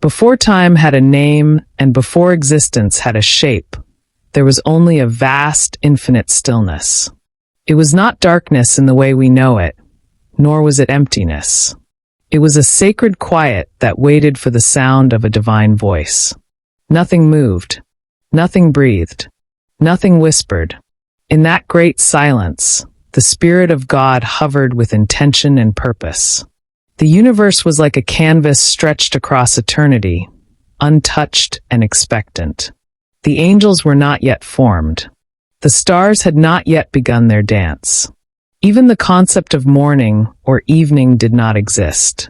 Before time had a name and before existence had a shape, there was only a vast, infinite stillness. It was not darkness in the way we know it, nor was it emptiness. It was a sacred quiet that waited for the sound of a divine voice. Nothing moved. Nothing breathed. Nothing whispered. In that great silence, the Spirit of God hovered with intention and purpose. The universe was like a canvas stretched across eternity, untouched and expectant. The angels were not yet formed. The stars had not yet begun their dance. Even the concept of morning or evening did not exist.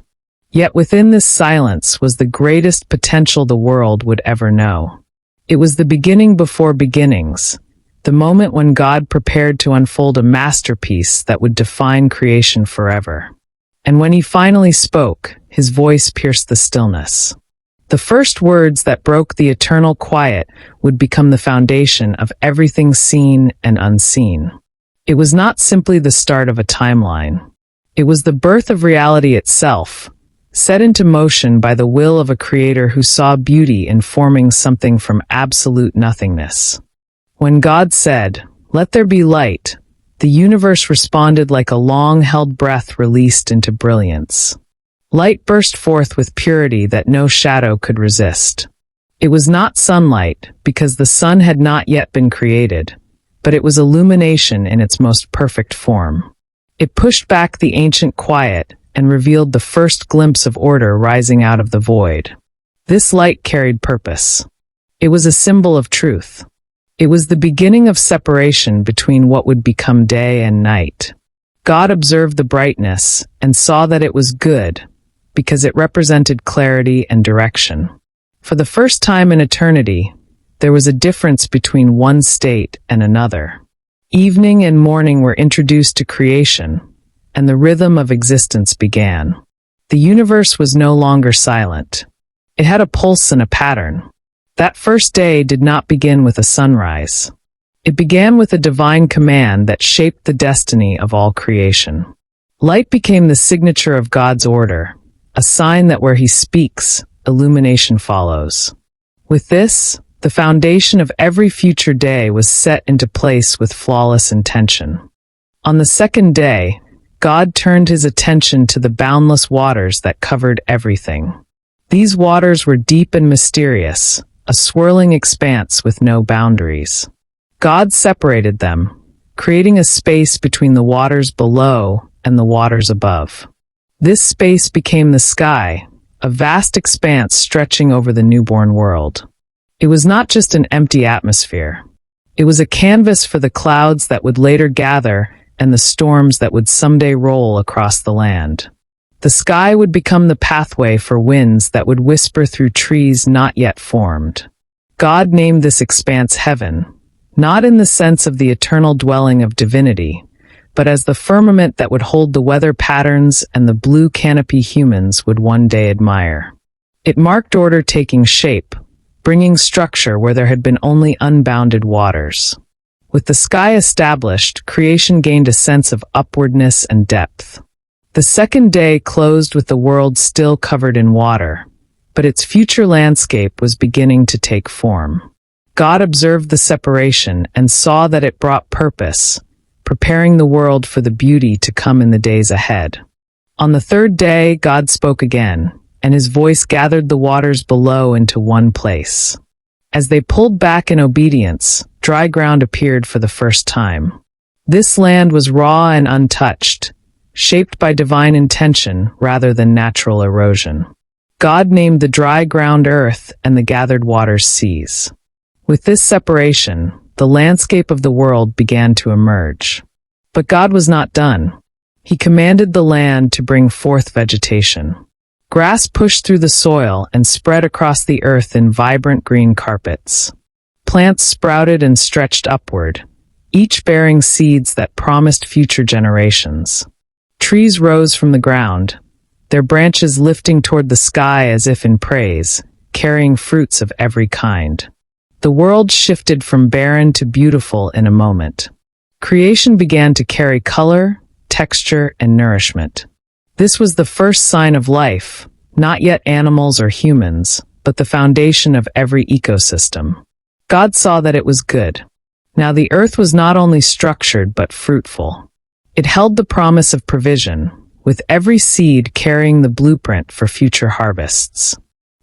Yet within this silence was the greatest potential the world would ever know. It was the beginning before beginnings, the moment when God prepared to unfold a masterpiece that would define creation forever. And when he finally spoke, his voice pierced the stillness. The first words that broke the eternal quiet would become the foundation of everything seen and unseen. It was not simply the start of a timeline. It was the birth of reality itself, set into motion by the will of a creator who saw beauty in forming something from absolute nothingness. When God said, "Let there be light," the universe responded like a long-held breath released into brilliance. Light burst forth with purity that no shadow could resist. It was not sunlight, because the sun had not yet been created, but it was illumination in its most perfect form. It pushed back the ancient quiet and revealed the first glimpse of order rising out of the void. This light carried purpose. It was a symbol of truth. It was the beginning of separation between what would become day and night. God observed the brightness and saw that it was good, because it represented clarity and direction. For the first time in eternity, there was a difference between one state and another. Evening and morning were introduced to creation, and the rhythm of existence began. The universe was no longer silent. It had a pulse and a pattern. That first day did not begin with a sunrise. It began with a divine command that shaped the destiny of all creation. Light became the signature of God's order, a sign that where he speaks, illumination follows. With this, the foundation of every future day was set into place with flawless intention. On the second day, God turned his attention to the boundless waters that covered everything. These waters were deep and mysterious, a swirling expanse with no boundaries. God separated them, creating a space between the waters below and the waters above. This space became the sky, a vast expanse stretching over the newborn world. It was not just an empty atmosphere. It was a canvas for the clouds that would later gather and the storms that would someday roll across the land. The sky would become the pathway for winds that would whisper through trees not yet formed. God named this expanse heaven, not in the sense of the eternal dwelling of divinity, but as the firmament that would hold the weather patterns and the blue canopy humans would one day admire. It marked order taking shape, bringing structure where there had been only unbounded waters. With the sky established, creation gained a sense of upwardness and depth. The second day closed with the world still covered in water, but its future landscape was beginning to take form. God observed the separation and saw that it brought purpose, preparing the world for the beauty to come in the days ahead. On the third day, God spoke again, and his voice gathered the waters below into one place. As they pulled back in obedience, dry ground appeared for the first time. This land was raw and untouched, shaped by divine intention rather than natural erosion. God named the dry ground earth and the gathered waters seas. With this separation, the landscape of the world began to emerge. But God was not done. He commanded the land to bring forth vegetation. Grass pushed through the soil and spread across the earth in vibrant green carpets. Plants sprouted and stretched upward, each bearing seeds that promised future generations. Trees rose from the ground, their branches lifting toward the sky as if in praise, carrying fruits of every kind. The world shifted from barren to beautiful in a moment. Creation began to carry color, texture, and nourishment. This was the first sign of life, not yet animals or humans, but the foundation of every ecosystem. God saw that it was good. Now the earth was not only structured but fruitful. It held the promise of provision, with every seed carrying the blueprint for future harvests.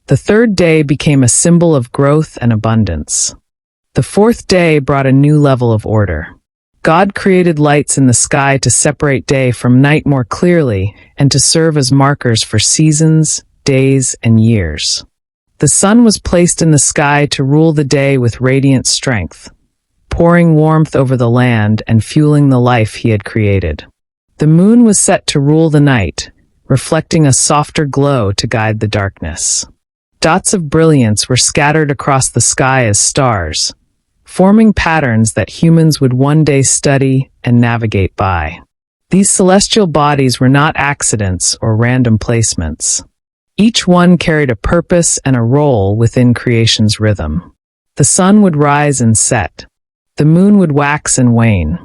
The third day became a symbol of growth and abundance. The fourth day brought a new level of order. God created lights in the sky to separate day from night more clearly and to serve as markers for seasons, days, and years. The sun was placed in the sky to rule the day with radiant strength, pouring warmth over the land and fueling the life he had created. The moon was set to rule the night, reflecting a softer glow to guide the darkness. Dots of brilliance were scattered across the sky as stars, forming patterns that humans would one day study and navigate by. These celestial bodies were not accidents or random placements. Each one carried a purpose and a role within creation's rhythm. The sun would rise and set. The moon would wax and wane.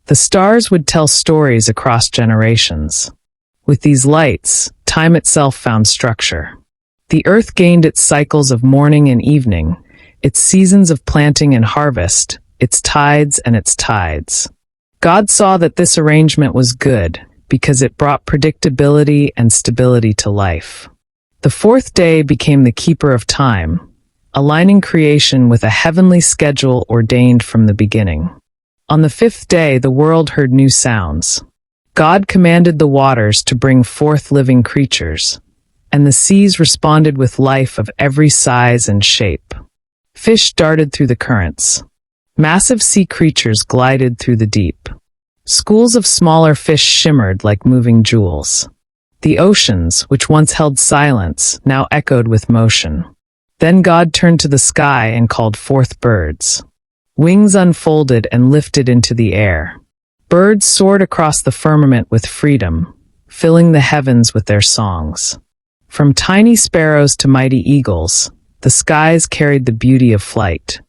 The stars would tell stories across generations. With these lights, time itself found structure. The earth gained its cycles of morning and evening, its seasons of planting and harvest, its tides and its tides. God saw that this arrangement was good because it brought predictability and stability to life. The fourth day became the keeper of time, aligning creation with a heavenly schedule ordained from the beginning. On the fifth day, the world heard new sounds. God commanded the waters to bring forth living creatures, and the seas responded with life of every size and shape. Fish darted through the currents. Massive sea creatures glided through the deep. Schools of smaller fish shimmered like moving jewels. The oceans, which once held silence, now echoed with motion. Then God turned to the sky and called forth birds. Wings unfolded and lifted into the air. Birds soared across the firmament with freedom, filling the heavens with their songs. From tiny sparrows to mighty eagles, the skies carried the beauty of flight.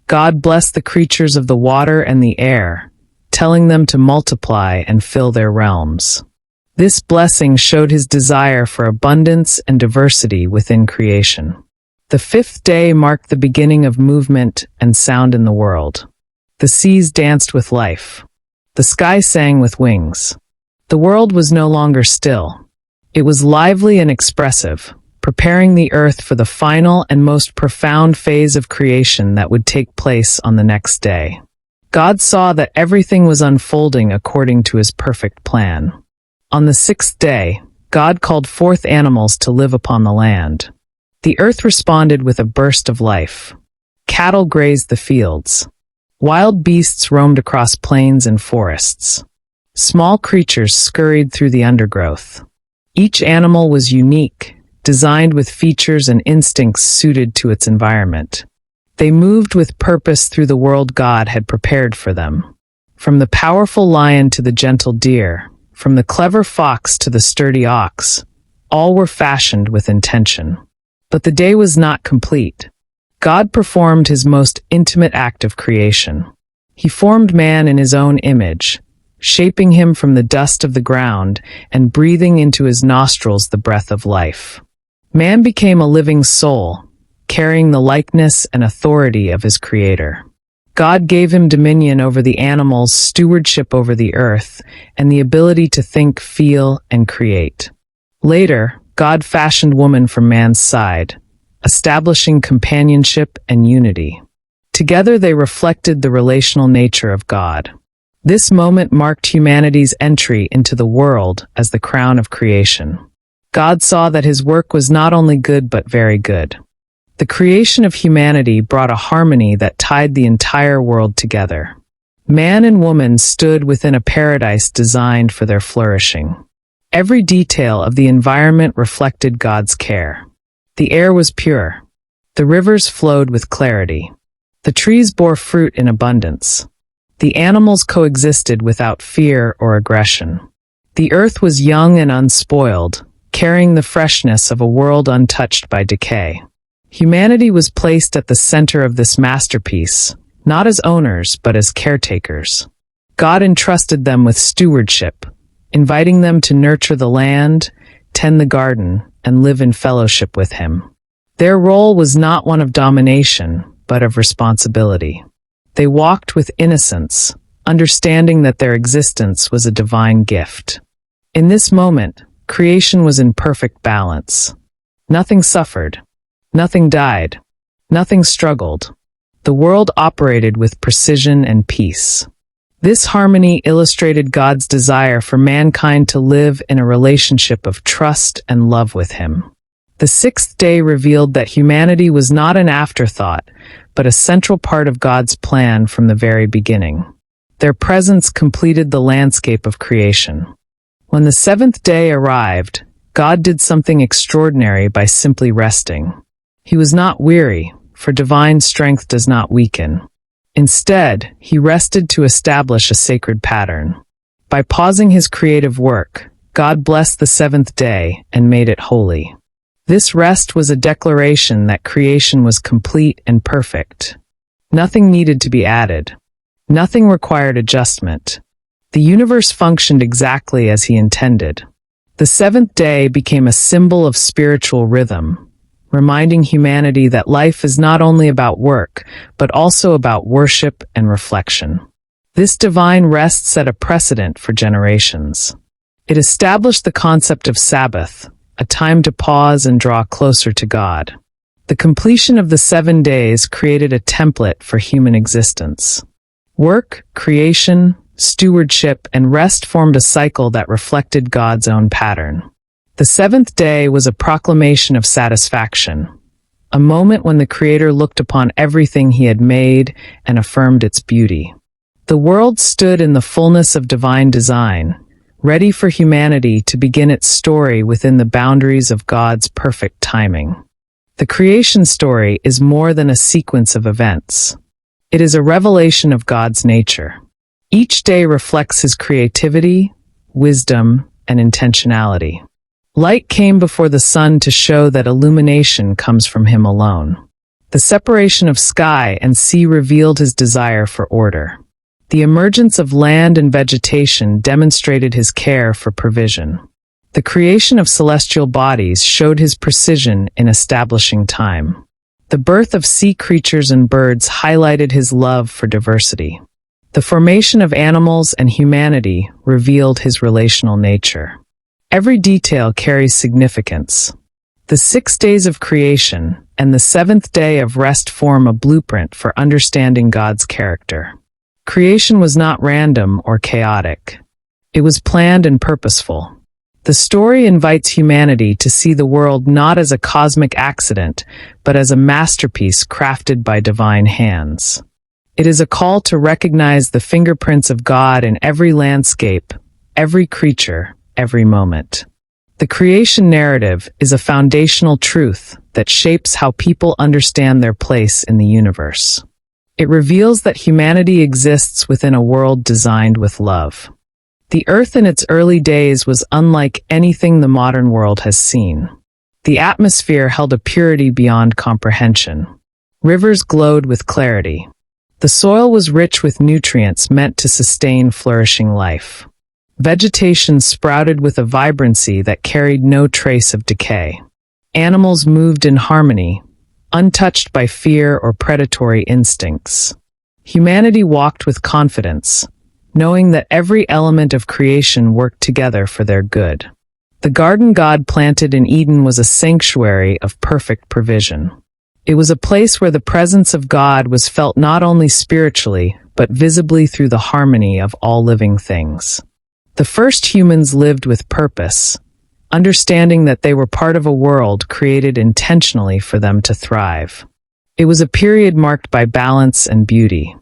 God blessed the creatures of the water and the air, telling them to multiply and fill their realms. This blessing showed his desire for abundance and diversity within creation. The fifth day marked the beginning of movement and sound in the world. The seas danced with life. The sky sang with wings. The world was no longer still. It was lively and expressive, preparing the earth for the final and most profound phase of creation that would take place on the next day. God saw that everything was unfolding according to his perfect plan. On the sixth day, God called forth animals to live upon the land. The earth responded with a burst of life. Cattle grazed the fields. Wild beasts roamed across plains and forests. Small creatures scurried through the undergrowth. Each animal was unique, designed with features and instincts suited to its environment. They moved with purpose through the world God had prepared for them. From the powerful lion to the gentle deer, from the clever fox to the sturdy ox, all were fashioned with intention. But the day was not complete. God performed his most intimate act of creation. He formed man in his own image, shaping him from the dust of the ground and breathing into his nostrils the breath of life. Man became a living soul, carrying the likeness and authority of his Creator. God gave him dominion over the animals, stewardship over the earth, and the ability to think, feel, and create. Later, God fashioned woman from man's side, establishing companionship and unity. Together they reflected the relational nature of God. This moment marked humanity's entry into the world as the crown of creation. God saw that his work was not only good but very good. The creation of humanity brought a harmony that tied the entire world together. Man and woman stood within a paradise designed for their flourishing. Every detail of the environment reflected God's care. The air was pure. The rivers flowed with clarity. The trees bore fruit in abundance. The animals coexisted without fear or aggression. The earth was young and unspoiled, carrying the freshness of a world untouched by decay. Humanity was placed at the center of this masterpiece, not as owners but as caretakers. God entrusted them with stewardship, inviting them to nurture the land, tend the garden, and live in fellowship with him. Their role was not one of domination, but of responsibility. They walked with innocence, understanding that their existence was a divine gift. In this moment, creation was in perfect balance. Nothing suffered. Nothing died. Nothing struggled. The world operated with precision and peace. This harmony illustrated God's desire for mankind to live in a relationship of trust and love with him. The sixth day revealed that humanity was not an afterthought, but a central part of God's plan from the very beginning. Their presence completed the landscape of creation. When the seventh day arrived, God did something extraordinary by simply resting. He was not weary, for divine strength does not weaken. Instead, he rested to establish a sacred pattern. By pausing his creative work, God blessed the seventh day and made it holy. This rest was a declaration that creation was complete and perfect. Nothing needed to be added. Nothing required adjustment. The universe functioned exactly as he intended. The seventh day became a symbol of spiritual rhythm, reminding humanity that life is not only about work, but also about worship and reflection. This divine rest set a precedent for generations. It established the concept of Sabbath, a time to pause and draw closer to God. The completion of the 7 days created a template for human existence. Work, creation, stewardship, and rest formed a cycle that reflected God's own pattern. The seventh day was a proclamation of satisfaction, a moment when the Creator looked upon everything he had made and affirmed its beauty. The world stood in the fullness of divine design, ready for humanity to begin its story within the boundaries of God's perfect timing. The creation story is more than a sequence of events. It is a revelation of God's nature. Each day reflects his creativity, wisdom, and intentionality. Light came before the sun to show that illumination comes from him alone. The separation of sky and sea revealed his desire for order. The emergence of land and vegetation demonstrated his care for provision. The creation of celestial bodies showed his precision in establishing time. The birth of sea creatures and birds highlighted his love for diversity. The formation of animals and humanity revealed his relational nature. Every detail carries significance. The 6 days of creation and the 7th day of rest form a blueprint for understanding God's character. Creation was not random or chaotic. It was planned and purposeful. The story invites humanity to see the world not as a cosmic accident, but as a masterpiece crafted by divine hands. It is a call to recognize the fingerprints of God in every landscape, every creature, every moment. The creation narrative is a foundational truth that shapes how people understand their place in the universe. It reveals that humanity exists within a world designed with love. The Earth in its early days was unlike anything the modern world has seen. The atmosphere held a purity beyond comprehension. Rivers glowed with clarity. The soil was rich with nutrients meant to sustain flourishing life. Vegetation sprouted with a vibrancy that carried no trace of decay. Animals moved in harmony, untouched by fear or predatory instincts. Humanity walked with confidence, knowing that every element of creation worked together for their good. The garden God planted in Eden was a sanctuary of perfect provision. It was a place where the presence of God was felt not only spiritually, but visibly through the harmony of all living things. The first humans lived with purpose, understanding that they were part of a world created intentionally for them to thrive. It was a period marked by balance and beauty.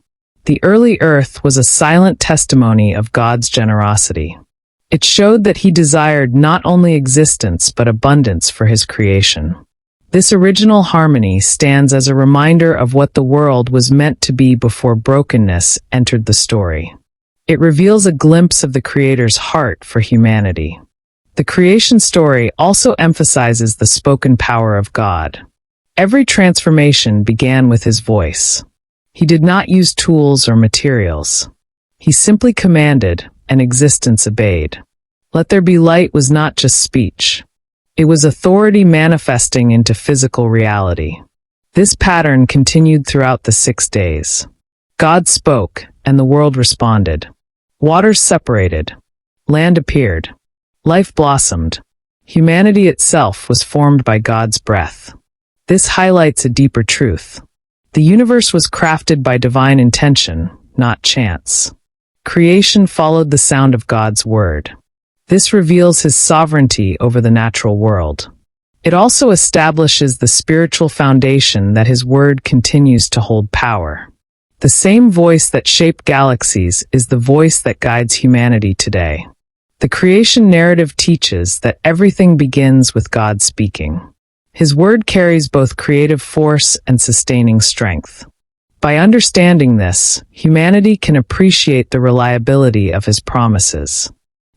The early earth was a silent testimony of God's generosity. It showed that he desired not only existence but abundance for his creation. This original harmony stands as a reminder of what the world was meant to be before brokenness entered the story. It reveals a glimpse of the Creator's heart for humanity. The creation story also emphasizes the spoken power of God. Every transformation began with his voice. He did not use tools or materials. He simply commanded, and existence obeyed. Let there be light was not just speech. It was authority manifesting into physical reality. This pattern continued throughout the 6 days. God spoke, and the world responded. Waters separated. Land appeared. Life blossomed. Humanity itself was formed by God's breath. This highlights a deeper truth. The universe was crafted by divine intention, not chance. Creation followed the sound of God's word. This reveals his sovereignty over the natural world. It also establishes the spiritual foundation that his word continues to hold power. The same voice that shaped galaxies is the voice that guides humanity today. The creation narrative teaches that everything begins with God speaking. His word carries both creative force and sustaining strength. By understanding this, humanity can appreciate the reliability of his promises.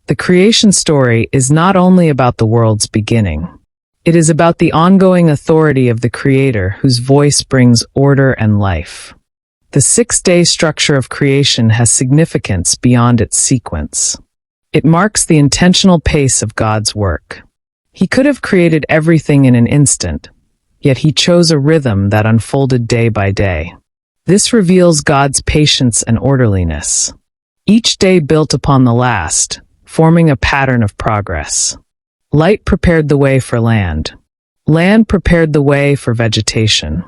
The creation story is not only about the world's beginning. It is about the ongoing authority of the Creator whose voice brings order and life. The 6-day structure of creation has significance beyond its sequence. It marks the intentional pace of God's work. He could have created everything in an instant, yet he chose a rhythm that unfolded day by day. This reveals God's patience and orderliness. Each day built upon the last, forming a pattern of progress. Light prepared the way for land. Land prepared the way for vegetation.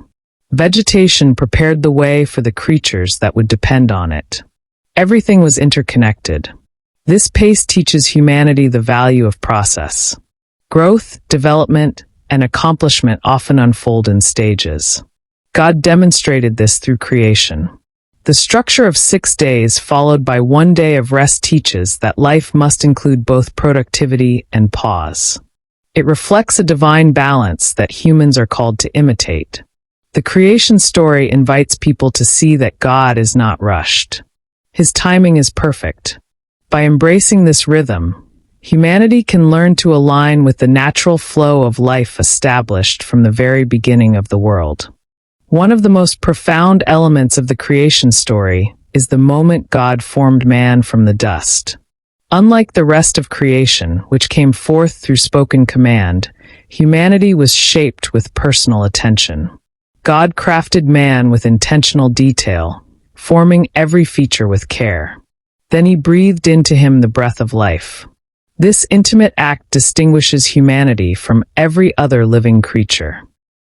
Vegetation prepared the way for the creatures that would depend on it. Everything was interconnected. This pace teaches humanity the value of process. Growth, development, and accomplishment often unfold in stages. God demonstrated this through creation. The structure of 6 days followed by 1 day of rest teaches that life must include both productivity and pause. It reflects a divine balance that humans are called to imitate. The creation story invites people to see that God is not rushed. His timing is perfect. By embracing this rhythm, humanity can learn to align with the natural flow of life established from the very beginning of the world. One of the most profound elements of the creation story is the moment God formed man from the dust. Unlike the rest of creation, which came forth through spoken command, humanity was shaped with personal attention. God crafted man with intentional detail, forming every feature with care. Then he breathed into him the breath of life. This intimate act distinguishes humanity from every other living creature.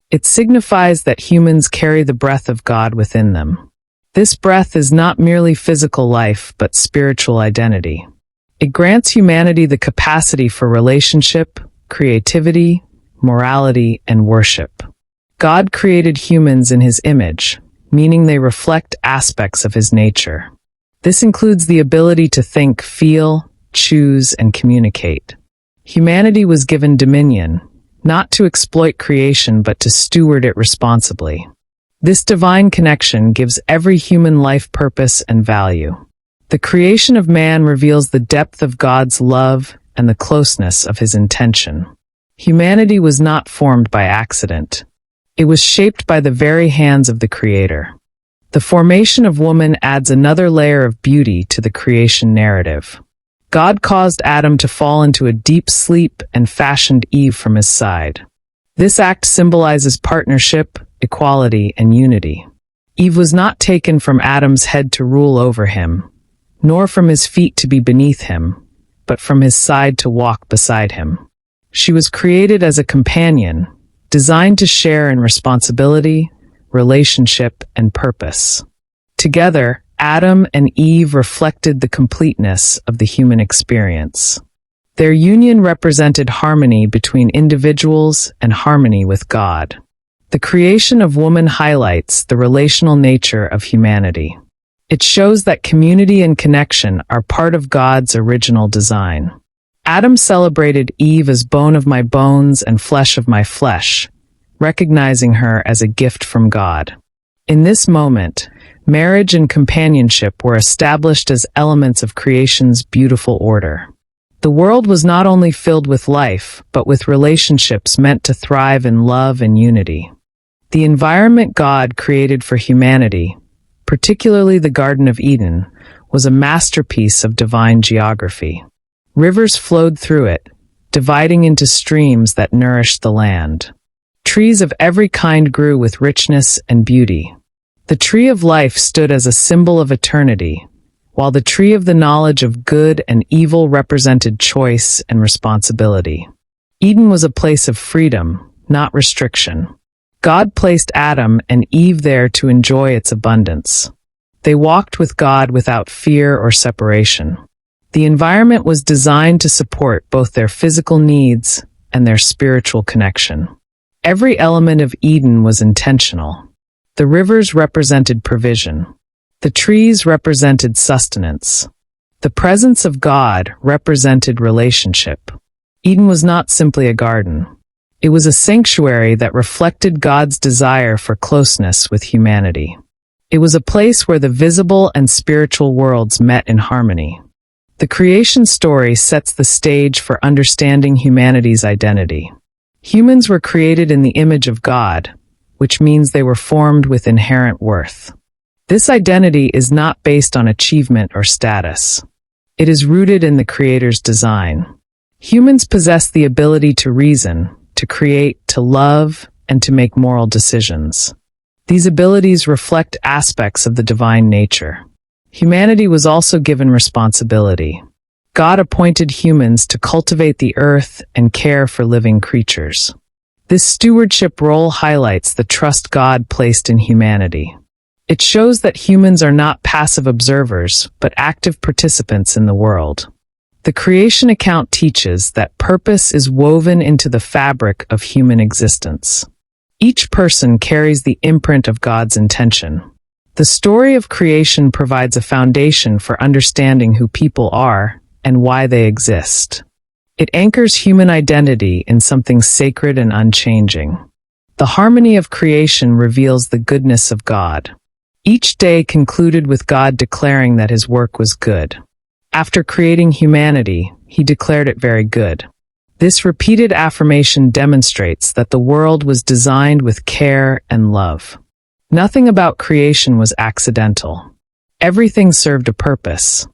It signifies that humans carry the breath of God within them. This breath is not merely physical life, but spiritual identity. It grants humanity the capacity for relationship, creativity, morality, and worship. God created humans in his image, meaning they reflect aspects of his nature. This includes the ability to think, feel, choose, and communicate. Humanity was given dominion, not to exploit creation but to steward it responsibly. This divine connection gives every human life purpose and value. The creation of man reveals the depth of God's love and the closeness of his intention. Humanity was not formed by accident. It was shaped by the very hands of the Creator. The formation of woman adds another layer of beauty to the creation narrative. God caused Adam to fall into a deep sleep and fashioned Eve from his side. This act symbolizes partnership, equality, and unity. Eve was not taken from Adam's head to rule over him, nor from his feet to be beneath him, but from his side to walk beside him. She was created as a companion, designed to share in responsibility, relationship, and purpose. Together, Adam and Eve reflected the completeness of the human experience. Their union represented harmony between individuals and harmony with God. The creation of woman highlights the relational nature of humanity. It shows that community and connection are part of God's original design. Adam celebrated Eve as bone of my bones and flesh of my flesh, recognizing her as a gift from God. In this moment, marriage and companionship were established as elements of creation's beautiful order. The world was not only filled with life, but with relationships meant to thrive in love and unity. The environment God created for humanity, particularly the Garden of Eden, was a masterpiece of divine geography. Rivers flowed through it, dividing into streams that nourished the land. Trees of every kind grew with richness and beauty. The tree of life stood as a symbol of eternity, while the tree of the knowledge of good and evil represented choice and responsibility. Eden was a place of freedom, not restriction. God placed Adam and Eve there to enjoy its abundance. They walked with God without fear or separation. The environment was designed to support both their physical needs and their spiritual connection. Every element of Eden was intentional. The rivers represented provision. The trees represented sustenance. The presence of God represented relationship. Eden was not simply a garden. It was a sanctuary that reflected God's desire for closeness with humanity. It was a place where the visible and spiritual worlds met in harmony. The creation story sets the stage for understanding humanity's identity. Humans were created in the image of God, which means they were formed with inherent worth. This identity is not based on achievement or status. It is rooted in the Creator's design. Humans possess the ability to reason, to create, to love, and to make moral decisions. These abilities reflect aspects of the divine nature. Humanity was also given responsibility. God appointed humans to cultivate the earth and care for living creatures. This stewardship role highlights the trust God placed in humanity. It shows that humans are not passive observers, but active participants in the world. The creation account teaches that purpose is woven into the fabric of human existence. Each person carries the imprint of God's intention. The story of creation provides a foundation for understanding who people are and why they exist. It anchors human identity in something sacred and unchanging. The harmony of creation reveals the goodness of God. Each day concluded with God declaring that his work was good. After creating humanity, he declared it very good. This repeated affirmation demonstrates that the world was designed with care and love. Nothing about creation was accidental. Everything served a purpose.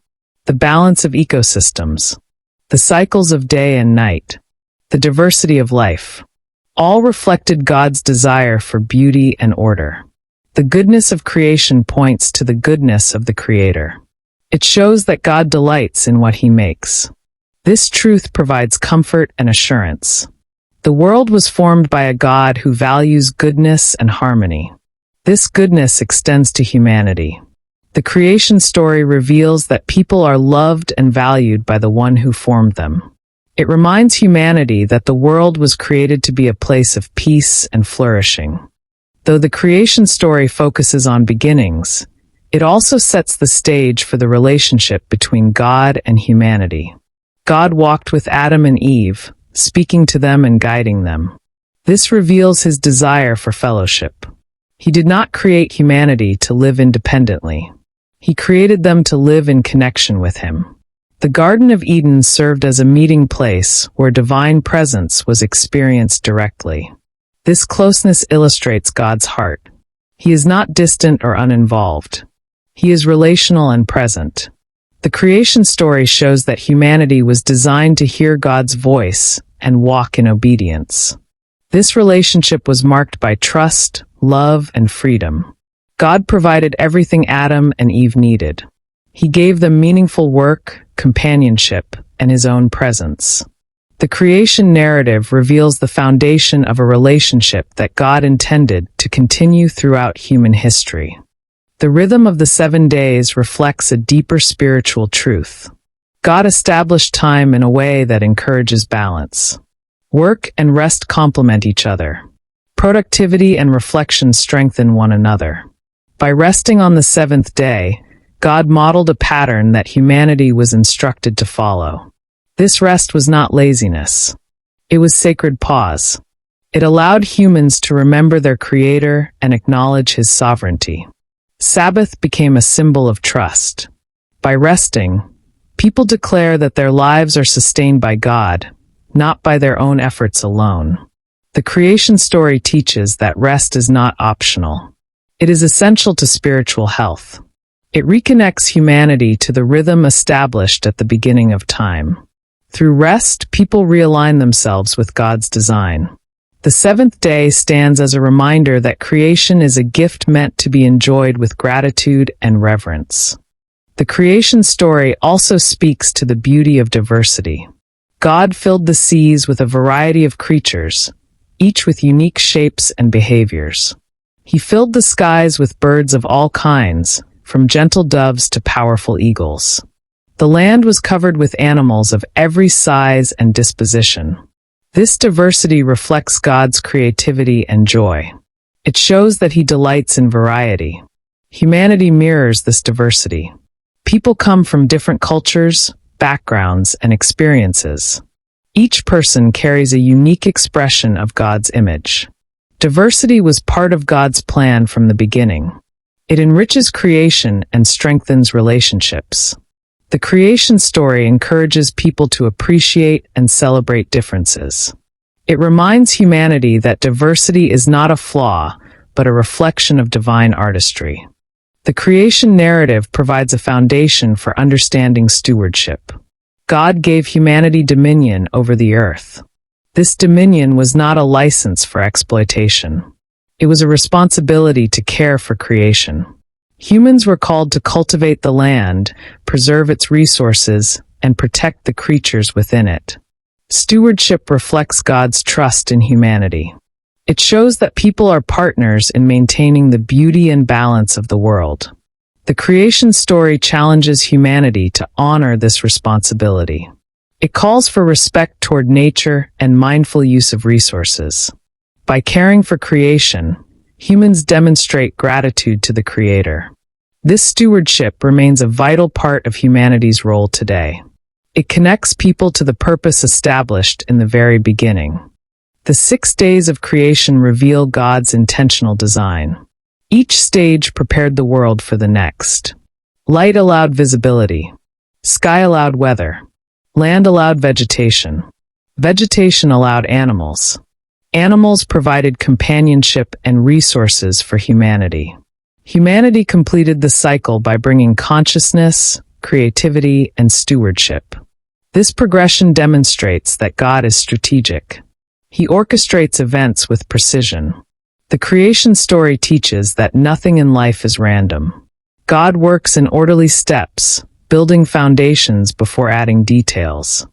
The balance of ecosystems, the cycles of day and night, the diversity of life, all reflected God's desire for beauty and order. The goodness of creation points to the goodness of the Creator. It shows that God delights in what he makes. This truth provides comfort and assurance. The world was formed by a God who values goodness and harmony. This goodness extends to humanity. The creation story reveals that people are loved and valued by the one who formed them. It reminds humanity that the world was created to be a place of peace and flourishing. Though the creation story focuses on beginnings, it also sets the stage for the relationship between God and humanity. God walked with Adam and Eve, speaking to them and guiding them. This reveals his desire for fellowship. He did not create humanity to live independently. He created them to live in connection with him. The Garden of Eden served as a meeting place where divine presence was experienced directly. This closeness illustrates God's heart. He is not distant or uninvolved. He is relational and present. The creation story shows that humanity was designed to hear God's voice and walk in obedience. This relationship was marked by trust, love, and freedom. God provided everything Adam and Eve needed. He gave them meaningful work, companionship, and his own presence. The creation narrative reveals the foundation of a relationship that God intended to continue throughout human history. The rhythm of the 7 days reflects a deeper spiritual truth. God established time in a way that encourages balance. Work and rest complement each other. Productivity and reflection strengthen one another. By resting on the 7th day, God modeled a pattern that humanity was instructed to follow. This rest was not laziness. It was sacred pause. It allowed humans to remember their Creator and acknowledge his sovereignty. Sabbath became a symbol of trust. By resting, people declare that their lives are sustained by God, not by their own efforts alone. The creation story teaches that rest is not optional. It is essential to spiritual health. It reconnects humanity to the rhythm established at the beginning of time. Through rest, people realign themselves with God's design. The seventh day stands as a reminder that creation is a gift meant to be enjoyed with gratitude and reverence. The creation story also speaks to the beauty of diversity. God filled the seas with a variety of creatures, each with unique shapes and behaviors. He filled the skies with birds of all kinds, from gentle doves to powerful eagles. The land was covered with animals of every size and disposition. This diversity reflects God's creativity and joy. It shows that He delights in variety. Humanity mirrors this diversity. People come from different cultures, backgrounds, and experiences. Each person carries a unique expression of God's image. Diversity was part of God's plan from the beginning. It enriches creation and strengthens relationships. The creation story encourages people to appreciate and celebrate differences. It reminds humanity that diversity is not a flaw, but a reflection of divine artistry. The creation narrative provides a foundation for understanding stewardship. God gave humanity dominion over the earth. This dominion was not a license for exploitation. It was a responsibility to care for creation. Humans were called to cultivate the land, preserve its resources, and protect the creatures within it. Stewardship reflects God's trust in humanity. It shows that people are partners in maintaining the beauty and balance of the world. The creation story challenges humanity to honor this responsibility. It calls for respect toward nature and mindful use of resources. By caring for creation, humans demonstrate gratitude to the Creator. This stewardship remains a vital part of humanity's role today. It connects people to the purpose established in the very beginning. The 6 days of creation reveal God's intentional design. Each stage prepared the world for the next. Light allowed visibility. Sky allowed weather. Land allowed vegetation. Vegetation allowed animals. Animals provided companionship and resources for humanity. Humanity completed the cycle by bringing consciousness, creativity, and stewardship. This progression demonstrates that God is strategic. He orchestrates events with precision. The creation story teaches that nothing in life is random. God works in orderly steps, building foundations before adding details.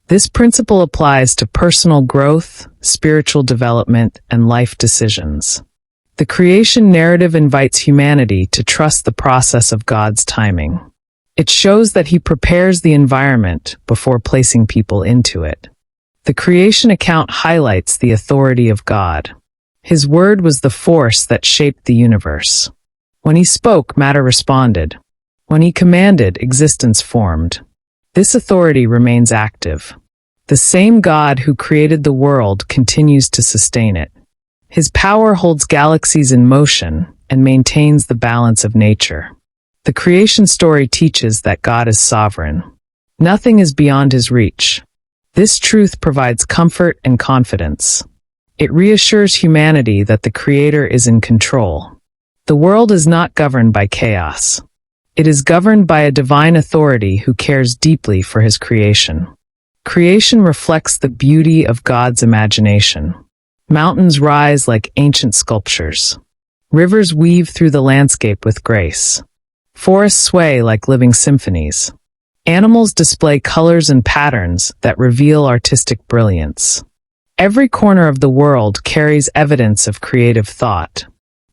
This principle applies to personal growth, spiritual development, and life decisions. The creation narrative invites humanity to trust the process of God's timing. It shows that He prepares the environment before placing people into it. The creation account highlights the authority of God. His word was the force that shaped the universe. When He spoke, matter responded. When He commanded, existence formed. This authority remains active. The same God who created the world continues to sustain it. His power holds galaxies in motion and maintains the balance of nature. The creation story teaches that God is sovereign. Nothing is beyond His reach. This truth provides comfort and confidence. It reassures humanity that the Creator is in control. The world is not governed by chaos. It is governed by a divine authority who cares deeply for His creation. Creation reflects the beauty of God's imagination. Mountains rise like ancient sculptures. Rivers weave through the landscape with grace. Forests sway like living symphonies. Animals display colors and patterns that reveal artistic brilliance. Every corner of the world carries evidence of creative thought.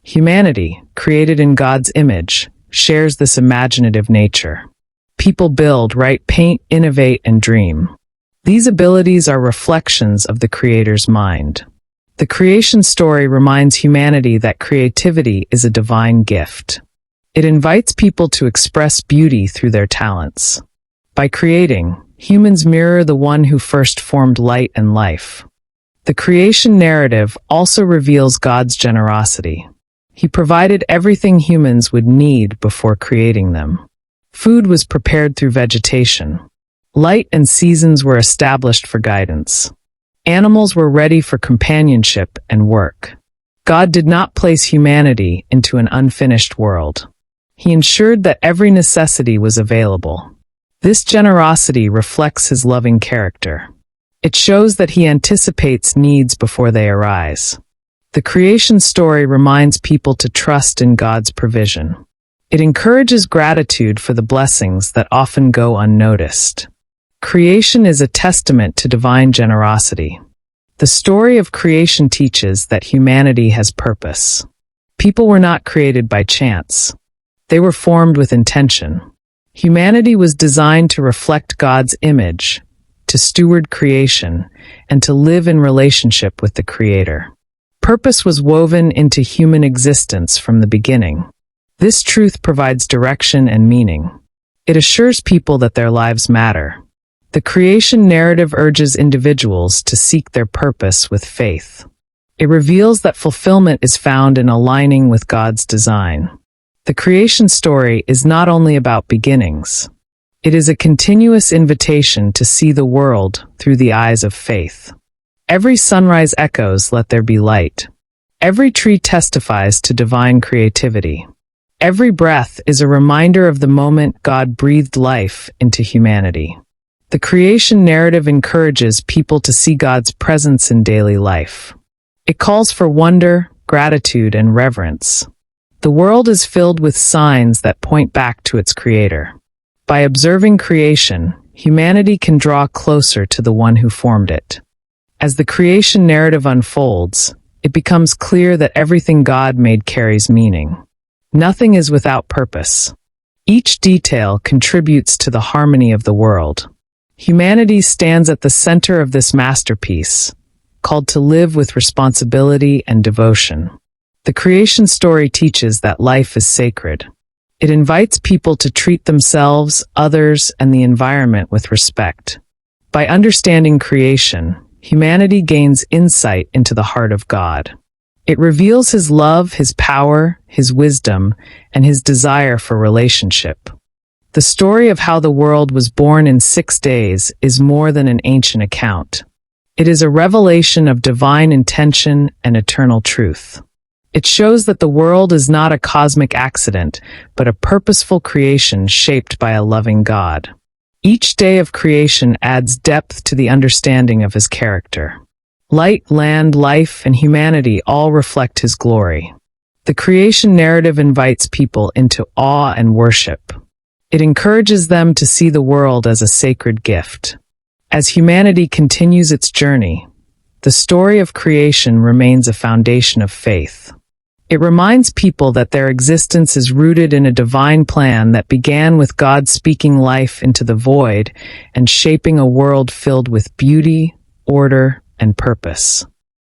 Humanity, created in God's image, shares this imaginative nature. People build, write, paint, innovate, and dream. These abilities are reflections of the Creator's mind. The creation story reminds humanity that creativity is a divine gift. It invites people to express beauty through their talents. By creating, humans mirror the one who first formed light and life. The creation narrative also reveals God's generosity. He provided everything humans would need before creating them. Food was prepared through vegetation. Light and seasons were established for guidance. Animals were ready for companionship and work. God did not place humanity into an unfinished world. He ensured that every necessity was available. This generosity reflects his loving character. It shows that he anticipates needs before they arise. The creation story reminds people to trust in God's provision. It encourages gratitude for the blessings that often go unnoticed. Creation is a testament to divine generosity. The story of creation teaches that humanity has purpose. People were not created by chance. They were formed with intention. Humanity was designed to reflect God's image, to steward creation, and to live in relationship with the Creator. Purpose was woven into human existence from the beginning. This truth provides direction and meaning. It assures people that their lives matter. The creation narrative urges individuals to seek their purpose with faith. It reveals that fulfillment is found in aligning with God's design. The creation story is not only about beginnings. It is a continuous invitation to see the world through the eyes of faith. Every sunrise echoes, "Let there be light." Every tree testifies to divine creativity. Every breath is a reminder of the moment God breathed life into humanity. The creation narrative encourages people to see God's presence in daily life. It calls for wonder, gratitude, and reverence. The world is filled with signs that point back to its Creator. By observing creation, humanity can draw closer to the one who formed it. As the creation narrative unfolds, it becomes clear that everything God made carries meaning. Nothing is without purpose. Each detail contributes to the harmony of the world. Humanity stands at the center of this masterpiece, called to live with responsibility and devotion. The creation story teaches that life is sacred. It invites people to treat themselves, others, and the environment with respect. By understanding creation, humanity gains insight into the heart of God. It reveals His love, His power, His wisdom, and His desire for relationship. The story of how the world was born in 6 days is more than an ancient account. It is a revelation of divine intention and eternal truth. It shows that the world is not a cosmic accident, but a purposeful creation shaped by a loving God. Each day of creation adds depth to the understanding of His character. Light, land, life, and humanity all reflect His glory. The creation narrative invites people into awe and worship. It encourages them to see the world as a sacred gift. As humanity continues its journey, the story of creation remains a foundation of faith. It reminds people that their existence is rooted in a divine plan that began with God speaking life into the void and shaping a world filled with beauty, order, and purpose.